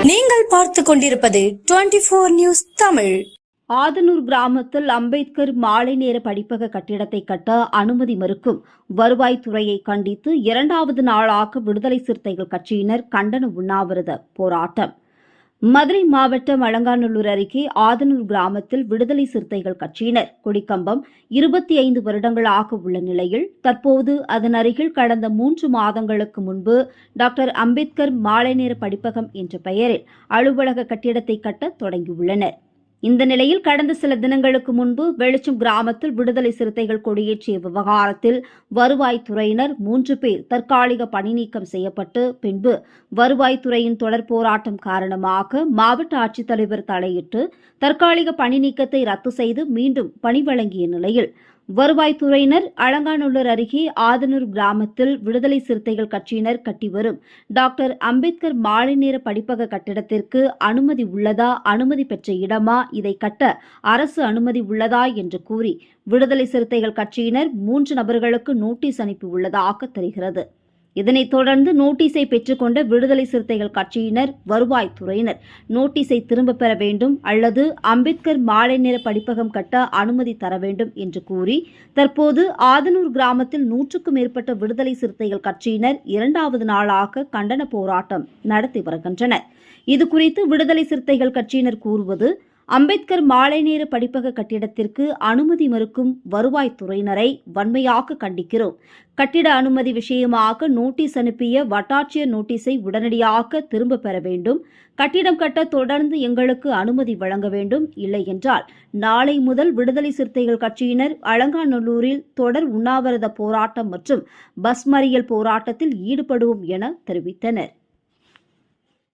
நீங்கள் பார்த்துக் கொண்டிருப்பது 24 நியூஸ் தமிழ். ஆதனூர் கிராமத்தில் அம்பேத்கர் மாலை நேர படிப்பக கட்டிடத்தை கட்ட அனுமதி மறுக்கும் வருவாய்த்துறையை கண்டித்து இரண்டாவது நாளாக விடுதலை சிறுத்தைகள் கட்சியினர் கண்டன உண்ணாவிரத போராட்டம். மதுரை மாவட்டம் அலங்காநல்லூர் அருகே ஆதனூர் கிராமத்தில் விடுதலை சிறுத்தைகள் கட்சியினர் கொடிக்கம்பம் 25 வருடங்களாக உள்ள நிலையில் தற்போது அதன் அருகில் கடந்த 3 மாதங்களுக்கு முன்பு டாக்டர் அம்பேத்கர் மாலை நேர படிப்பகம் என்ற பெயரில் அலுவலக கட்டிடத்தை கட்ட தொடங்கியுள்ளனர். இந்த நிலையில் கடந்த சில தினங்களுக்கு முன்பு வெளிச்சம் கிராமத்தில் விடுதலை சிறுத்தைகள் கொடியேற்றிய விவகாரத்தில் வருவாய்த்துறையினர் 3 பேர் தற்காலிக பணி நீக்கம் செய்யப்பட்டு பின்பு வருவாய்த்துறையின் தொடர் போராட்டம் காரணமாக மாவட்ட ஆட்சித்தலைவர் தலையிட்டு தற்காலிக பணி நீக்கத்தை ரத்து செய்து மீண்டும் பணி வழங்கிய நிலையில் வருவாய்த்துறையினர் அலங்காநல்லூர் அருகே ஆதனூர் கிராமத்தில் விடுதலை சிறுத்தைகள் கட்சியினர் கட்டி வரும் டாக்டர் அம்பேத்கர் மாலை நேர படிப்பக கட்டிடத்திற்கு அனுமதி உள்ளதா, அனுமதி பெற்ற இடமா, இதை கட்ட அரசு அனுமதி உள்ளதா என்று கூறி விடுதலை சிறுத்தைகள் கட்சியினர் 3 நபர்களுக்கு நோட்டீஸ் அனுப்பி உள்ளதாக தெரிகிறது. இதனைத் தொடர்ந்து நோட்டீஸை பெற்றுக்கொண்ட விடுதலை சிறுத்தைகள் கட்சியினர் வருவாய்த்துறையினர் நோட்டீஸை திரும்பப் பெற வேண்டும் அல்லது அம்பேத்கர் மாலை நேர படிப்பகம் கட்ட அனுமதி தர வேண்டும் என்று கூறி தற்போது ஆதனூர் கிராமத்தில் 100க்கும் மேற்பட்ட விடுதலை சிறுத்தைகள் கட்சியினர் இரண்டாவது நாளாக கண்டன போராட்டம் நடத்தி வருகின்றனர். இதுகுறித்து விடுதலை சிறுத்தைகள் கட்சியினர் கூறுவது, அம்பேத்கர் மாலை நேர படிப்பக கட்டிடத்திற்கு அனுமதி மறுக்கும் வருவாய்த்துறையினரை வன்மையாக கண்டிக்கிறோம். கட்டிட அனுமதி விஷயமாக நோட்டீஸ் அனுப்பிய வட்டாட்சியர் நோட்டீஸை உடனடியாக திரும்ப பெற வேண்டும். கட்டிடம் கட்ட தொடர்ந்து எங்களுக்கு அனுமதி வழங்க வேண்டும். இல்லை என்றால் நாளை முதல் விடுதலை சிறுத்தைகள் கட்சியினர் அலங்காநல்லூரில் தொடர் உண்ணாவிரத போராட்டம் மற்றும் பஸ் மறியல் போராட்டத்தில் ஈடுபடுவோம் என தெரிவித்தனர்.